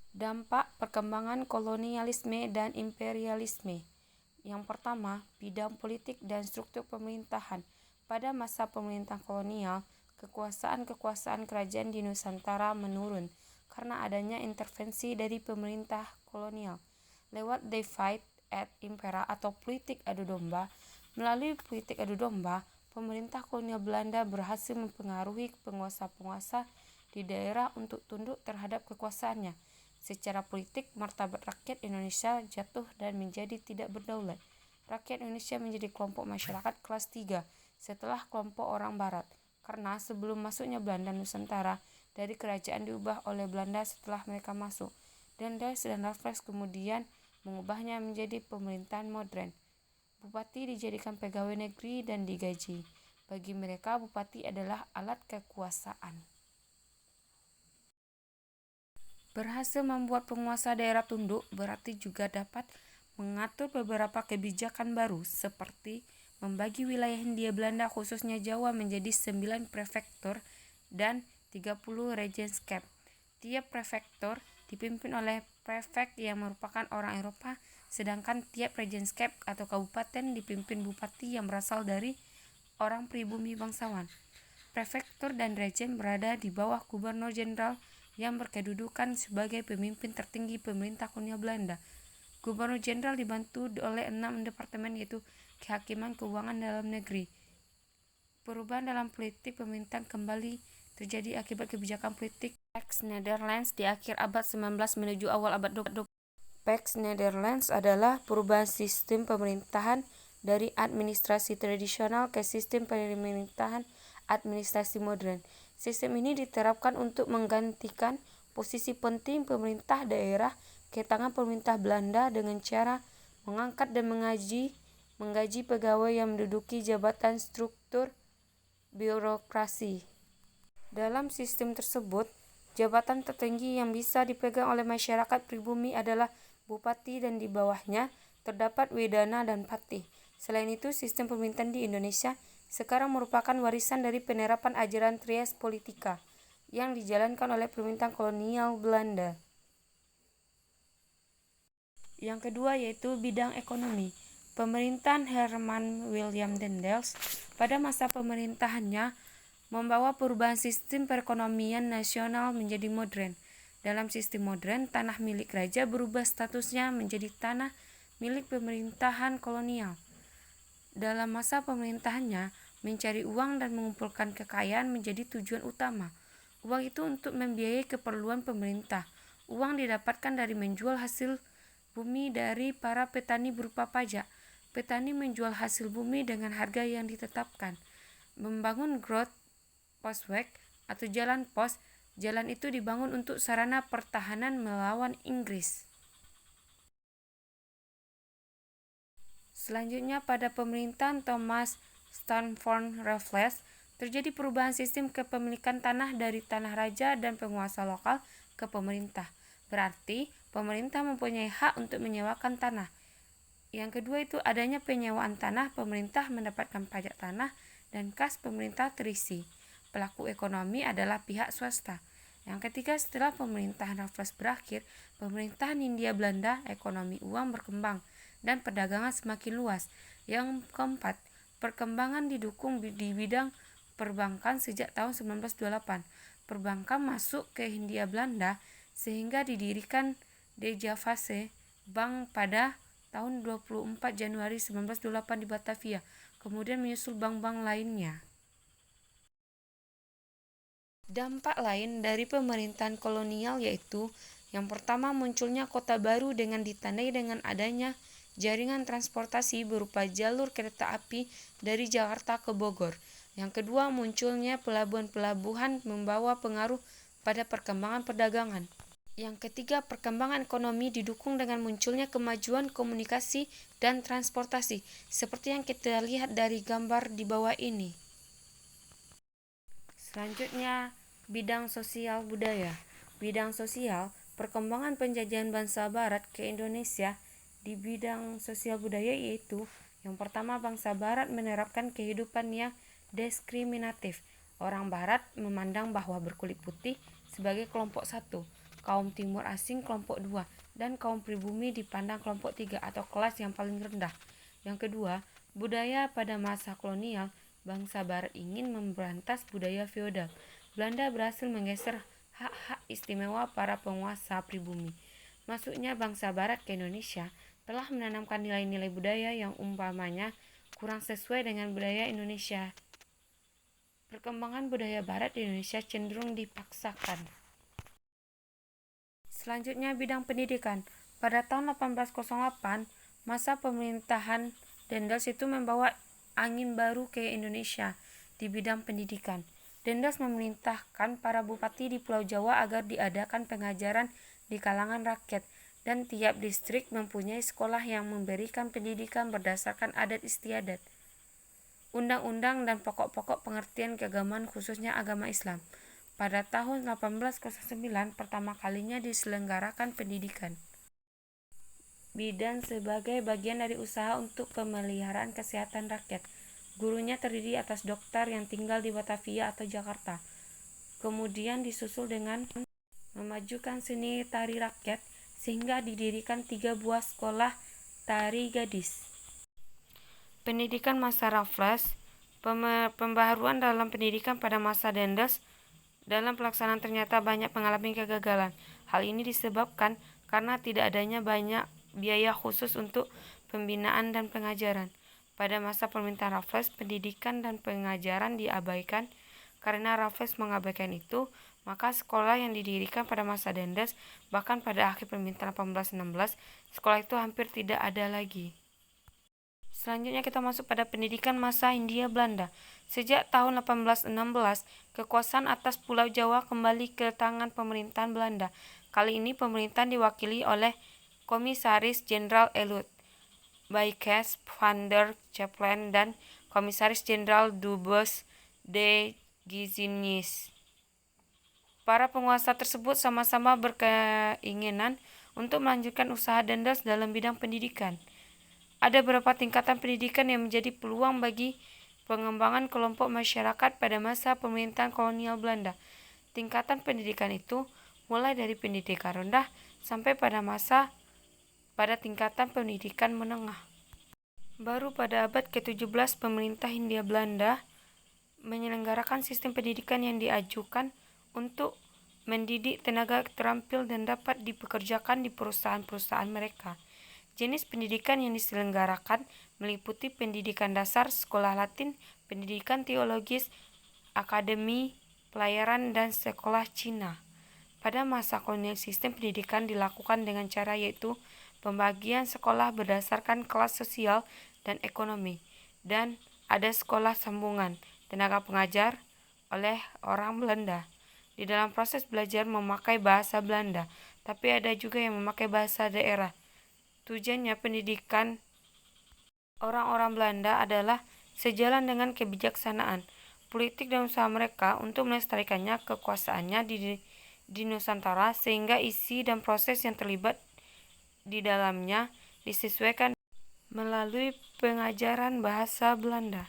Dampak perkembangan kolonialisme dan imperialisme. Yang pertama, bidang politik dan struktur pemerintahan. Pada masa pemerintahan kolonial, kekuasaan kerajaan di Nusantara menurun karena adanya intervensi dari pemerintah kolonial. Lewat divide et impera atau politik adu domba, melalui politik adu domba, pemerintah kolonial Belanda berhasil mempengaruhi penguasa-penguasa di daerah untuk tunduk terhadap kekuasaannya. Secara politik, martabat rakyat Indonesia jatuh dan menjadi tidak berdaulat. Rakyat Indonesia menjadi kelompok masyarakat kelas 3 setelah kelompok orang Barat. Karena sebelum masuknya Belanda Nusantara, dari kerajaan diubah oleh Belanda setelah mereka masuk. Dan Dulles dan Raffles kemudian mengubahnya menjadi pemerintahan modern. Bupati dijadikan pegawai negeri dan digaji. Bagi mereka, bupati adalah alat kekuasaan. Berhasil membuat penguasa daerah tunduk berarti juga dapat mengatur beberapa kebijakan baru seperti membagi wilayah Hindia Belanda khususnya Jawa menjadi 9 prefektur dan 30 regenskap. Tiap prefektur dipimpin oleh prefek yang merupakan orang Eropa, sedangkan tiap regenskap atau kabupaten dipimpin bupati yang berasal dari orang pribumi bangsawan. Prefektur dan regen berada di bawah gubernur jenderal yang berkedudukan sebagai pemimpin tertinggi pemerintah kolonial Belanda. Gubernur jenderal dibantu oleh 6 departemen yaitu kehakiman, keuangan, dalam negeri. Perubahan dalam politik pemerintahan kembali terjadi akibat kebijakan politik Pax Netherlands di akhir abad 19 menuju awal abad 20. Pax Netherlands adalah perubahan sistem pemerintahan dari administrasi tradisional ke sistem pemerintahan administrasi modern. Sistem ini diterapkan untuk menggantikan posisi penting pemerintah daerah ke tangan pemerintah Belanda dengan cara mengangkat dan menggaji pegawai yang menduduki jabatan struktur birokrasi. Dalam sistem tersebut, jabatan tertinggi yang bisa dipegang oleh masyarakat pribumi adalah bupati dan di bawahnya terdapat wedana dan patih. Selain itu, sistem pemerintahan di Indonesia sekarang merupakan warisan dari penerapan ajaran Trias Politika yang dijalankan oleh pemerintahan kolonial Belanda. Yang kedua yaitu bidang ekonomi. Pemerintahan Herman William Dendels pada masa pemerintahannya membawa perubahan sistem perekonomian nasional menjadi modern. Dalam sistem modern, tanah milik raja berubah statusnya menjadi tanah milik pemerintahan kolonial. Dalam masa pemerintahannya, mencari uang dan mengumpulkan kekayaan menjadi tujuan utama. Uang itu untuk membiayai keperluan pemerintah. Uang didapatkan dari menjual hasil bumi dari para petani berupa pajak. Petani menjual hasil bumi dengan harga yang ditetapkan. Membangun Groot Postweg atau jalan pos. Jalan itu dibangun untuk sarana pertahanan melawan Inggris. Selanjutnya pada pemerintahan Thomas Stamford Raffles terjadi perubahan sistem kepemilikan tanah dari tanah raja dan penguasa lokal ke pemerintah. Berarti pemerintah mempunyai hak untuk menyewakan tanah. Yang kedua itu adanya penyewaan tanah, pemerintah mendapatkan pajak tanah dan kas pemerintah terisi. Pelaku ekonomi adalah pihak swasta. Yang ketiga, setelah pemerintahan Raffles berakhir, pemerintahan Hindia Belanda, ekonomi uang berkembang dan perdagangan semakin luas. Yang keempat, perkembangan didukung di bidang perbankan sejak tahun 1928. Perbankan masuk ke Hindia Belanda sehingga didirikan De Javase Bank pada tahun 24 Januari 1928 di Batavia. Kemudian menyusul bank-bank lainnya. Dampak lain dari pemerintahan kolonial yaitu yang pertama munculnya kota baru dengan ditandai dengan adanya jaringan transportasi berupa jalur kereta api dari Jakarta ke Bogor. Yang kedua munculnya pelabuhan-pelabuhan membawa pengaruh pada perkembangan perdagangan. Yang ketiga perkembangan ekonomi didukung dengan munculnya kemajuan komunikasi dan transportasi seperti yang kita lihat dari gambar di bawah ini. Selanjutnya, bidang sosial budaya. Bidang sosial, perkembangan penjajahan bangsa Barat ke Indonesia di bidang sosial budaya yaitu yang pertama bangsa Barat menerapkan kehidupan yang diskriminatif. Orang Barat memandang bahwa berkulit putih sebagai kelompok satu. kaum timur asing kelompok 2, dan kaum pribumi dipandang kelompok 3 atau kelas yang paling rendah. Yang kedua, budaya pada masa kolonial, bangsa barat ingin memberantas budaya feodal. Belanda berhasil menggeser hak-hak istimewa para penguasa pribumi. Masuknya bangsa barat ke Indonesia telah menanamkan nilai-nilai budaya yang umpamanya kurang sesuai dengan budaya Indonesia. Perkembangan budaya barat di Indonesia cenderung dipaksakan. Selanjutnya bidang pendidikan. Pada tahun 1808, masa pemerintahan Dendels itu membawa angin baru ke Indonesia di bidang pendidikan. Dendels memerintahkan para bupati di Pulau Jawa agar diadakan pengajaran di kalangan rakyat, dan tiap distrik mempunyai sekolah yang memberikan pendidikan berdasarkan adat istiadat, undang-undang, dan pokok-pokok pengertian keagamaan khususnya agama Islam. Pada tahun 1809 pertama kalinya diselenggarakan pendidikan bidan sebagai bagian dari usaha untuk pemeliharaan kesehatan rakyat. Gurunya terdiri atas dokter yang tinggal di Batavia atau Jakarta. Kemudian disusul dengan memajukan seni tari rakyat sehingga didirikan 3 buah sekolah tari gadis. Pendidikan masa Raffles. Pembaharuan dalam pendidikan pada masa Dendels dalam pelaksanaan ternyata banyak mengalami kegagalan. Hal ini disebabkan karena tidak adanya banyak biaya khusus untuk pembinaan dan pengajaran. Pada masa pemerintahan Raffles, pendidikan dan pengajaran diabaikan. Karena Raffles mengabaikan itu, maka sekolah yang didirikan pada masa Dendels, bahkan pada akhir pemerintahan 1816, sekolah itu hampir tidak ada lagi. Selanjutnya kita masuk pada pendidikan masa Hindia Belanda. Sejak tahun 1816, kekuasaan atas Pulau Jawa kembali ke tangan pemerintahan Belanda. Kali ini pemerintahan diwakili oleh Komisaris Jenderal Elut, Buyckes van der Capellen, dan Komisaris Jenderal Dubos de Gizinis. Para penguasa tersebut sama-sama berkeinginan untuk melanjutkan usaha Dendels dalam bidang pendidikan. Ada beberapa tingkatan pendidikan yang menjadi peluang bagi pengembangan kelompok masyarakat pada masa pemerintahan kolonial Belanda. Tingkatan pendidikan itu mulai dari pendidikan rendah sampai pada tingkatan pendidikan menengah. Baru pada abad ke-17 pemerintah Hindia Belanda menyelenggarakan sistem pendidikan yang diajukan untuk mendidik tenaga terampil dan dapat dipekerjakan di perusahaan-perusahaan mereka. Jenis pendidikan yang diselenggarakan meliputi pendidikan dasar, sekolah Latin, pendidikan teologis, akademi pelayaran, dan sekolah Cina. Pada masa kolonial sistem pendidikan dilakukan dengan cara yaitu pembagian sekolah berdasarkan kelas sosial dan ekonomi, dan ada sekolah sambungan tenaga pengajar oleh orang Belanda. Di dalam proses belajar memakai bahasa Belanda, tapi ada juga yang memakai bahasa daerah. Tujuannya pendidikan orang-orang Belanda adalah sejalan dengan kebijaksanaan politik dan usaha mereka untuk melestarikannya kekuasaannya di Nusantara, sehingga isi dan proses yang terlibat di dalamnya disesuaikan melalui pengajaran bahasa Belanda.